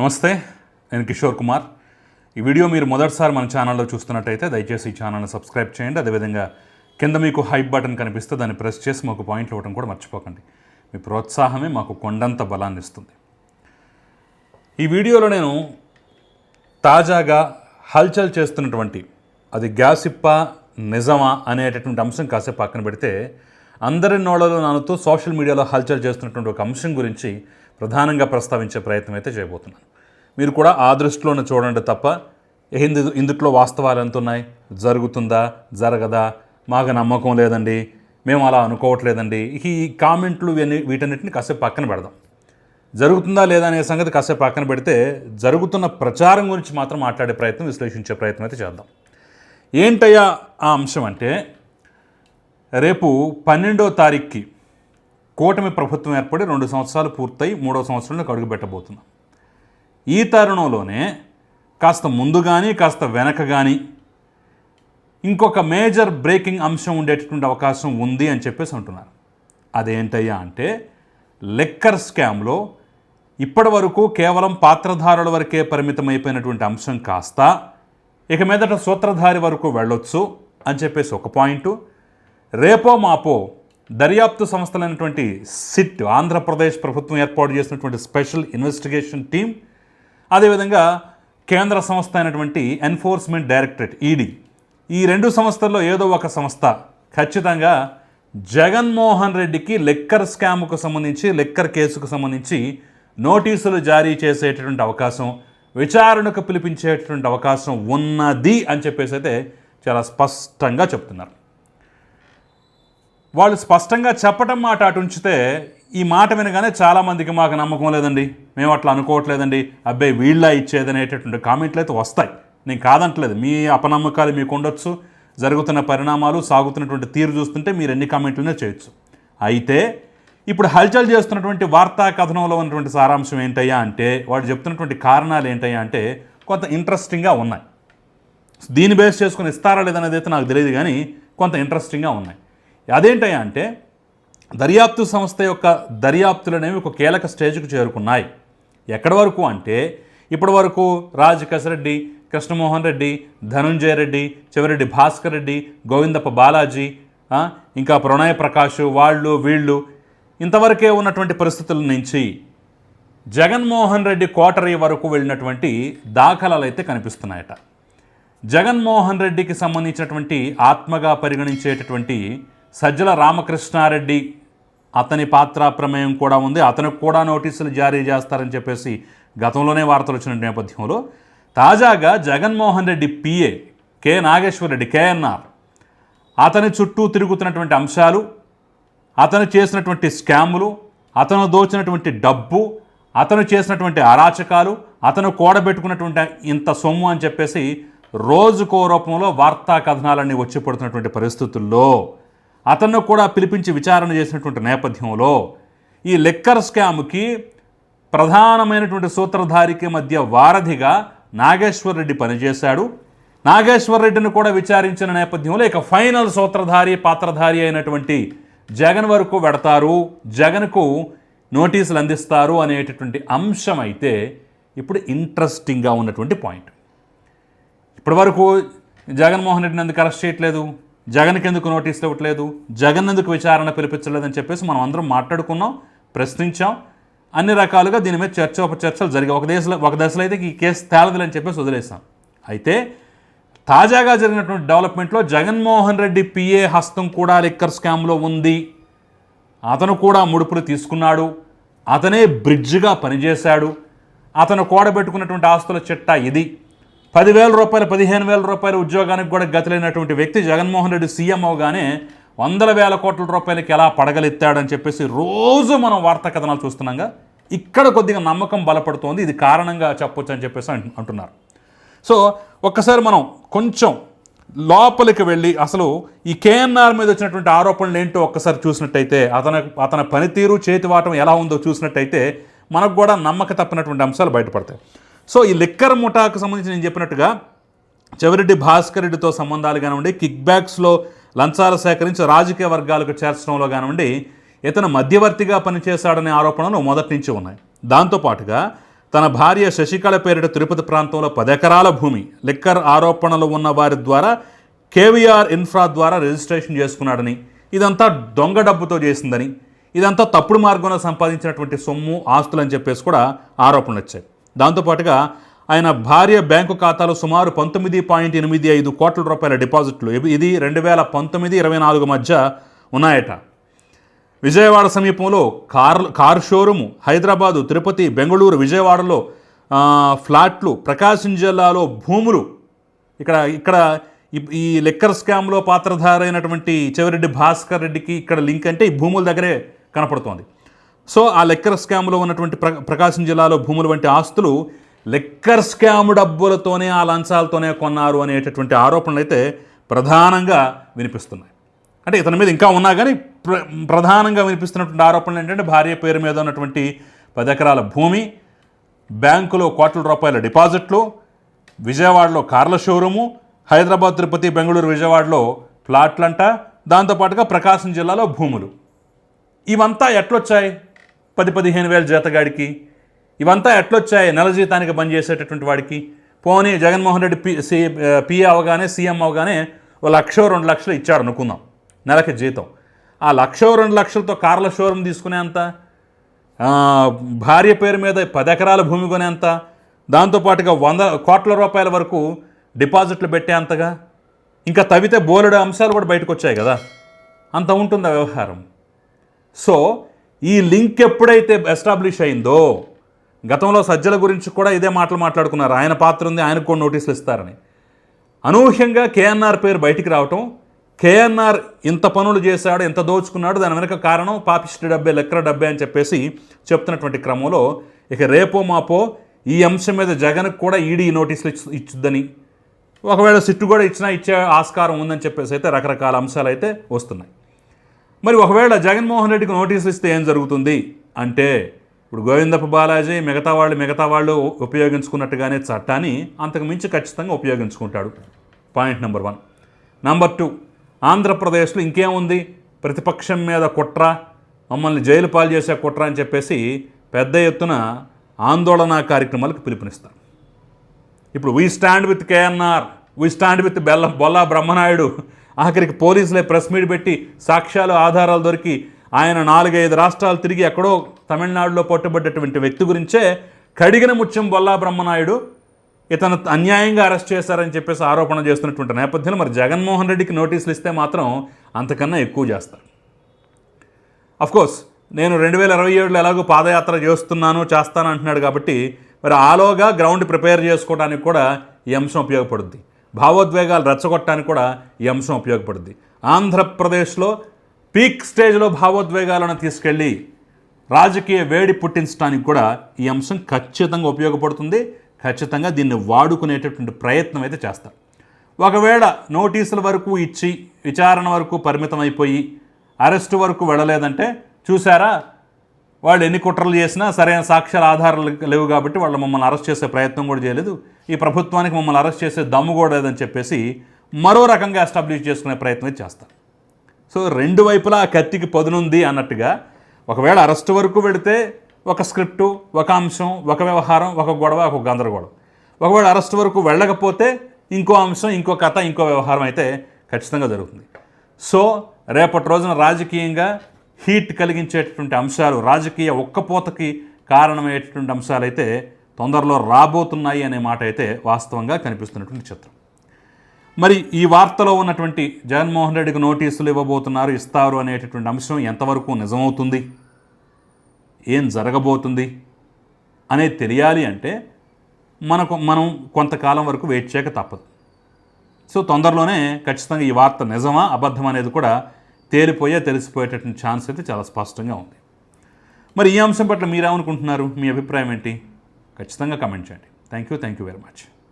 నమస్తే, నేను కిషోర్ కుమార్. ఈ వీడియో మీరు మొదటిసారి మన ఛానల్లో చూస్తున్నట్టయితే దయచేసి ఈ ఛానల్ని సబ్స్క్రైబ్ చేయండి. అదేవిధంగా కింద మీకు హైప్ బటన్ కనిపిస్తే దాన్ని ప్రెస్ చేసి మాకు పాయింట్లు ఇవ్వడం కూడా మర్చిపోకండి. మీ ప్రోత్సాహమే మాకు కొండంత బలాన్ని ఇస్తుంది. ఈ వీడియోలో నేను తాజాగా హల్చల్ చేస్తున్నటువంటి అది గ్యాసిప్పా నిజమా అనేటటువంటి అంశం కాసేపు పక్కన పెడితే అందరి నోళ్ళలో నానుతూ సోషల్ మీడియాలో హల్చల్ చేస్తున్నటువంటి ఒక అంశం గురించి ప్రధానంగా ప్రస్తావించే ప్రయత్నం అయితే చేయబోతున్నాను. మీరు కూడా ఆ దృష్టిలోనే చూడండి తప్ప ఇందుట్లో వాస్తవాలు ఎంత ఉన్నాయి, జరుగుతుందా జరగదా, మాకు నమ్మకం లేదండి, మేము అలా అనుకోవట్లేదండి, ఈ కామెంట్లు వీటన్నిటిని కాసేపు పక్కన పెడదాం. జరుగుతుందా లేదా అనే సంగతి కాసేపు పక్కన పెడితే జరుగుతున్న ప్రచారం గురించి మాత్రం మాట్లాడే ప్రయత్నం, విశ్లేషించే ప్రయత్నం అయితే చేద్దాం. ఏంటయ్యా ఆ అంశం అంటే, రేపు 12వ తారీఖుకి కూటమి ప్రభుత్వం ఏర్పడి 2 సంవత్సరాలు పూర్తయి 3వ సంవత్సరంలోకి అడుగుపెట్టబోతున్నాం. ఈ తరుణంలోనే కాస్త ముందు కానీ కాస్త వెనక కానీ ఇంకొక మేజర్ బ్రేకింగ్ అంశం ఉండేటటువంటి అవకాశం ఉంది అని చెప్పేసి అంటున్నారు. అదేంటయ్యా అంటే, లిక్కర్ స్కామ్లో ఇప్పటి వరకు కేవలం పాత్రధారుల వరకే పరిమితమైపోయినటువంటి అంశం కాస్త ఇక మీదట సూత్రధారి వరకు వెళ్ళొచ్చు అని చెప్పేసి ఒక పాయింటు. రేపో మాపో దర్యాప్తు సంస్థలైనటువంటి సిట్, ఆంధ్రప్రదేశ్ ప్రభుత్వం ఏర్పాటు చేసినటువంటి స్పెషల్ ఇన్వెస్టిగేషన్ టీం, అదేవిధంగా కేంద్ర సంస్థ అయినటువంటి ఎన్ఫోర్స్మెంట్ డైరెక్టరేట్ ఈడీ, ఈ 2 సంస్థల్లో ఏదో ఒక సంస్థ ఖచ్చితంగా జగన్మోహన్ రెడ్డికి లిక్కర్ స్కామ్కు సంబంధించి, లిక్కర్ కేసుకు సంబంధించి నోటీసులు జారీ చేసేటటువంటి అవకాశం, విచారణకు పిలిపించేటటువంటి అవకాశం ఉన్నది అని చెప్పేసి అయితే చాలా స్పష్టంగా చెప్తున్నారు. వాళ్ళు స్పష్టంగా చెప్పడం మాట అటు ఉంచితే, ఈ మాట వినగానే చాలామందికి మాకు నమ్మకం లేదండి, మేము అట్లా అనుకోవట్లేదండి, అబ్బాయి వీళ్ళ ఇచ్చేదనేటటువంటి కామెంట్లు అయితే వస్తాయి. నేను కాదంటలేదు, మీ అపనమ్మకాలు మీకు ఉండొచ్చు, జరుగుతున్న పరిణామాలు, సాగుతున్నటువంటి తీరు చూస్తుంటే మీరు ఎన్ని కామెంట్లనే చేయొచ్చు. అయితే ఇప్పుడు హల్చల్ చేస్తున్నటువంటి వార్తా కథనంలో ఉన్నటువంటి సారాంశం ఏంటయ్యా అంటే, వాడు చెప్తున్నటువంటి కారణాలు ఏంటయ్యా అంటే కొంత ఇంట్రెస్టింగ్గా ఉన్నాయి. దీన్ని బేస్ చేసుకుని ఇస్తారా లేదనేది అయితే నాకు తెలియదు, కానీ కొంత ఇంట్రెస్టింగ్గా ఉన్నాయి. అదేంటయ్యా అంటే, దర్యాప్తు సంస్థ యొక్క దర్యాప్తులు అనేవి ఒక కీలక స్టేజ్కు చేరుకున్నాయి. ఎక్కడి వరకు అంటే, ఇప్పటి వరకు రాజకేశ్ రెడ్డి, కృష్ణమోహన్ రెడ్డి, ధనుంజయ రెడ్డి, చెవిరెడ్డి భాస్కర్ రెడ్డి, గోవిందప్ప బాలాజీ, ఇంకా ప్రణయ్ ప్రకాష్, వాళ్ళు వీళ్ళు ఇంతవరకే ఉన్నటువంటి పరిస్థితుల నుంచి జగన్మోహన్ రెడ్డి కోటరీ వరకు వెళ్ళినటువంటి దాఖలాలు అయితే కనిపిస్తున్నాయట. జగన్మోహన్ రెడ్డికి సంబంధించినటువంటి ఆత్మగా పరిగణించేటటువంటి సజ్జల రామకృష్ణారెడ్డి, అతని పాత్ర ప్రమేయం కూడా ఉంది, అతనికి కూడా నోటీసులు జారీ చేస్తారని చెప్పేసి గతంలోనే వార్తలు వచ్చిన నేపథ్యంలో తాజాగా Jaganmohan Reddy PA K Nageshwar Reddy, KNR, అతని చుట్టూ తిరుగుతున్నటువంటి అంశాలు, అతను చేసినటువంటి స్కాములు, అతను దోచినటువంటి డబ్బు, అతను చేసినటువంటి అరాచకాలు, అతను కూడబెట్టుకున్నటువంటి ఇంత సొమ్ము అని చెప్పేసి రోజుకో రూపంలో వార్తా కథనాలన్నీ వచ్చి పడుతున్నటువంటి పరిస్థితుల్లో అతన్ని కూడా పిలిపించి విచారణ చేసినటువంటి నేపథ్యంలో ఈ లిక్కర్ స్కామ్కి ప్రధానమైనటువంటి సూత్రధారికి మధ్య వారధిగా నాగేశ్వర్ రెడ్డి పనిచేశాడు. నాగేశ్వర్ రెడ్డిని కూడా విచారించిన నేపథ్యంలో ఇక ఫైనల్ సూత్రధారి, పాత్రధారి అయినటువంటి జగన్ వరకు వెడతారు, జగన్కు నోటీసులు అందిస్తారు అనేటటువంటి అంశం అయితే ఇప్పుడు ఇంట్రెస్టింగ్గా ఉన్నటువంటి పాయింట్. ఇప్పటి వరకు జగన్మోహన్ రెడ్డిని ఎందుకు అరెస్ట్ చేయట్లేదు, జగన్కి ఎందుకు నోటీసులు ఇవ్వట్లేదు, జగన్ ఎందుకు విచారణ పిలిపించలేదని చెప్పేసి మనం అందరం మాట్లాడుకున్నాం, ప్రశ్నించాం, అన్ని రకాలుగా దీని మీద చర్చలు జరిగాయి. ఒక దశలో అయితే ఈ కేసు తేలదులని చెప్పేసి వదిలేసాం. అయితే తాజాగా జరిగినటువంటి డెవలప్మెంట్లో జగన్మోహన్ రెడ్డి పిఏ హస్తం కూడా లిక్కర్ స్కామ్లో ఉంది, అతను కూడా ముడుపులు తీసుకున్నాడు, అతనే బ్రిడ్జ్గా పనిచేశాడు, అతను కూడబెట్టుకున్నటువంటి ఆస్తుల చిట్టా ఇది, 10,000 రూపాయలు 15,000 రూపాయల ఉద్యోగానికి కూడా గతిలేనటువంటి వ్యక్తి జగన్మోహన్ రెడ్డి సీఎం అవగానే 100,000 కోట్ల రూపాయలకి ఎలా పడగలెత్తాడని చెప్పేసి రోజు మనం వార్తా కథనాలు చూస్తున్నాగా, ఇక్కడ కొద్దిగా నమ్మకం బలపడుతోంది, ఇది కారణంగా చెప్పొచ్చు అని చెప్పేసి అంటున్నారు. సో ఒక్కసారి మనం కొంచెం లోపలికి వెళ్ళి అసలు ఈ కేఎన్ఆర్ మీద వచ్చినటువంటి ఆరోపణలు ఏంటో ఒక్కసారి చూసినట్టయితే, అతని పనితీరు, చేతివాటం ఎలా ఉందో చూసినట్టయితే మనకు కూడా నమ్మక తప్పినటువంటి అంశాలు బయటపడతాయి. సో ఈ లిక్కర్ ముఠాకు సంబంధించి నేను చెప్పినట్టుగా చెవిరెడ్డి భాస్కర్ రెడ్డితో సంబంధాలు కానివ్వండి, కిక్ బ్యాక్స్లో లంచాలు సేకరించి రాజకీయ వర్గాలకు చేర్చడంలో కానివ్వండి, ఇతను మధ్యవర్తిగా పనిచేశాడనే ఆరోపణలు మొదటి నుంచి ఉన్నాయి. దాంతోపాటుగా తన భార్య శశికళ పేరిట తిరుపతి ప్రాంతంలో 10 ఎకరాల భూమి లిక్కర్ ఆరోపణలు ఉన్న వారి ద్వారా కేవీఆర్ ఇన్ఫ్రా ద్వారా రిజిస్ట్రేషన్ చేసుకున్నాడని, ఇదంతా దొంగ డబ్బుతో చేసిందని, ఇదంతా తప్పుడు మార్గంలో సంపాదించినటువంటి సొమ్ము ఆస్తులు అని చెప్పేసి కూడా ఆరోపణలు వచ్చాయి. దాంతోపాటుగా ఆయన భార్య బ్యాంకు ఖాతాలో సుమారు 19.85 కోట్ల రూపాయల డిపాజిట్లు ఇది 2019-24 మధ్య ఉన్నాయట. విజయవాడ సమీపంలో కార్ షోరూము, హైదరాబాదు, తిరుపతి, బెంగళూరు, విజయవాడలో ఫ్లాట్లు, ప్రకాశం జిల్లాలో భూములు. ఇక్కడ ఈ లిక్కర్ స్కామ్లో పాత్రధారైనటువంటి చెవిరెడ్డి భాస్కర్ రెడ్డికి ఇక్కడ లింక్ అంటే ఈ భూముల దగ్గరే కనపడుతోంది. సో ఆ లిక్కర్ స్కామ్లో ఉన్నటువంటి ప్రకాశం జిల్లాలో భూములు వంటి ఆస్తులు లిక్కర్ స్కామ్ డబ్బులతోనే, ఆ లంచాలతోనే కొన్నారు అనేటటువంటి ఆరోపణలు అయితే ప్రధానంగా వినిపిస్తున్నాయి. అంటే ఇతని మీద ఇంకా ఉన్నా కానీ ప్రధానంగా వినిపిస్తున్నటువంటి ఆరోపణలు ఏంటంటే భార్య పేరు మీద ఉన్నటువంటి 10 ఎకరాల భూమి, బ్యాంకులో కోట్ల రూపాయల డిపాజిట్లు, విజయవాడలో కార్ల షోరూము, హైదరాబాద్, తిరుపతి, బెంగళూరు, విజయవాడలో ఫ్లాట్లంట, దాంతోపాటుగా ప్రకాశం జిల్లాలో భూములు. ఇవంతా ఎట్లొచ్చాయి 10-15 వేల జీతగాడికి? ఇవంతా ఎట్లొచ్చాయి నెల జీతానికి బంద్ చేసేటటువంటి వాడికి? పోనీ జగన్మోహన్ రెడ్డి పిఏ అవగానే, సీఎం అవగానే 1 లక్ష 2 లక్షలు ఇచ్చాడు అనుకుందాం నెలకి జీతం. ఆ 1 లక్ష 2 లక్షలతో కార్ల షోరూమ్ తీసుకునేంత, భార్య పేరు మీద 10 ఎకరాల భూమి కొనేంత, దాంతోపాటుగా 100 కోట్ల రూపాయల వరకు డిపాజిట్లు పెట్టేంతగా, ఇంకా తవ్వితే బోలెడు అంశాలు కూడా బయటకు వచ్చాయి కదా. అంత ఉంటుంది ఆ వ్యవహారం. సో ఈ లింక్ ఎప్పుడైతే ఎస్టాబ్లిష్ అయిందో, గతంలో సజ్జల గురించి కూడా ఇదే మాటలు మాట్లాడుకున్నారు, ఆయన పాత్ర ఉంది, ఆయనకు కూడా నోటీసులు ఇస్తారని. అనూహ్యంగా కేఎన్ఆర్ పేరు బయటికి రావటం, కేఎన్ఆర్ ఇంత పనులు చేశాడు, ఇంత దోచుకున్నాడు, దాని వెనక కారణం పాపిస్టి డబ్బే, లెక్కర డబ్బే అని చెప్పేసి చెప్తున్నటువంటి క్రమంలో ఇక రేపో మాపో ఈ అంశం మీద జగన్కు కూడా ఈడీ నోటీసులు ఇచ్చుద్దని, ఒకవేళ సిట్టు కూడా ఇచ్చే ఆస్కారం ఉందని చెప్పేసి అయితే రకరకాల అంశాలు అయితే వస్తున్నాయి. మరి ఒకవేళ జగన్మోహన్ రెడ్డికి నోటీసులు ఇస్తే ఏం జరుగుతుంది అంటే, ఇప్పుడు గోవిందప్ప బాలాజీ మిగతా వాళ్ళు ఉపయోగించుకున్నట్టుగానే చట్టాన్ని అంతకు మించి ఖచ్చితంగా ఉపయోగించుకుంటాడు. Point number 1. నెంబర్ 2, ఆంధ్రప్రదేశ్లో ఇంకేముంది, ప్రతిపక్షం మీద కుట్ర, మమ్మల్ని జైలు పాలు చేసే కుట్ర అని చెప్పేసి పెద్ద ఎత్తున ఆందోళన కార్యక్రమాలకు పిలుపునిస్తారు. ఇప్పుడు we stand with KNR, we stand with Bolla Brahmanaidu, ఆఖరికి పోలీసులే ప్రెస్ మీట్ పెట్టి సాక్ష్యాలు ఆధారాలు దొరికి ఆయన 4-5 రాష్ట్రాలు తిరిగి ఎక్కడో తమిళనాడులో పట్టుబడ్డటువంటి వ్యక్తి గురించే కడిగిన ముత్యం బొల్లా బ్రహ్మనాయుడు ఇతను అన్యాయంగా అరెస్ట్ చేశారని చెప్పేసి ఆరోపణ చేస్తున్నటువంటి నేపథ్యంలో మరి జగన్మోహన్ రెడ్డికి నోటీసులు ఇస్తే మాత్రం అంతకన్నా ఎక్కువ చేస్తారు. అఫ్కోర్స్ నేను 2027లో ఎలాగో పాదయాత్ర చేస్తాను అంటున్నాడు కాబట్టి మరి ఆలోగా గ్రౌండ్ ప్రిపేర్ చేసుకోవడానికి కూడా ఈ అంశం ఉపయోగపడుద్ది. భావోద్వేగాలు రెచ్చగొట్టడానికి కూడా ఈ అంశం ఉపయోగపడుద్ది. ఆంధ్రప్రదేశ్లో పీక్ స్టేజ్లో భావోద్వేగాలను తీసుకెళ్ళి రాజకీయ వేడి పుట్టించడానికి కూడా ఈ అంశం ఖచ్చితంగా ఉపయోగపడుతుంది. ఖచ్చితంగా దీన్ని వాడుకునేటటువంటి ప్రయత్నం అయితే చేస్తారు. ఒకవేళ నోటీసుల వరకు ఇచ్చి విచారణ వరకు పరిమితం అయిపోయి అరెస్టు వరకు వెళ్ళలేదంటే, చూసారా వాళ్ళు ఎన్ని కుట్రలు చేసినా సరైన సాక్ష్యాల ఆధారాలు లేవు కాబట్టి వాళ్ళు మమ్మల్ని అరెస్ట్ చేసే ప్రయత్నం కూడా చేయలేదు, ఈ ప్రభుత్వానికి మమ్మల్ని అరెస్ట్ చేసే దమ్ము కూడా లేదని చెప్పేసి మరో రకంగా ఎస్టాబ్లిష్ చేసుకునే ప్రయత్నం చేస్తారు. సో 2 వైపులా కత్తికి పదునుంది అన్నట్టుగా, ఒకవేళ అరెస్టు వరకు వెళితే ఒక స్క్రిప్టు, ఒక అంశం, ఒక వ్యవహారం, ఒక గొడవ, ఒక గందరగోళం. ఒకవేళ అరెస్టు వరకు వెళ్ళకపోతే ఇంకో అంశం, ఇంకో కథ, ఇంకో వ్యవహారం అయితే ఖచ్చితంగా జరుగుతుంది. సో రేపటి రోజున రాజకీయంగా హీట్ కలిగించేటటువంటి అంశాలు, రాజకీయ ఒక్కపోతకి కారణమయ్యేటటువంటి అంశాలు అయితే తొందరలో రాబోతున్నాయి అనే మాట అయితే వాస్తవంగా కనిపిస్తున్నటువంటి చిత్రం. మరి ఈ వార్తలో ఉన్నటువంటి జగన్మోహన్ రెడ్డికి నోటీసులు ఇస్తారు అనేటటువంటి అంశం ఎంతవరకు నిజమవుతుంది, ఏం జరగబోతుంది అనేది తెలియాలి అంటే మనం కొంతకాలం వరకు వెయిట్ చేయక తప్పదు. సో తొందరలోనే ఖచ్చితంగా ఈ వార్త నిజమా అబద్ధం అనేది కూడా తెలిసిపోయేటటువంటి ఛాన్స్ అయితే చాలా స్పష్టంగా ఉంది. మరి ఈ అంశం పట్ల మీరేమనుకుంటున్నారు, మీ అభిప్రాయం ఏంటి? ఖచ్చితంగా కమెంట్ చేయండి. Thank you very much.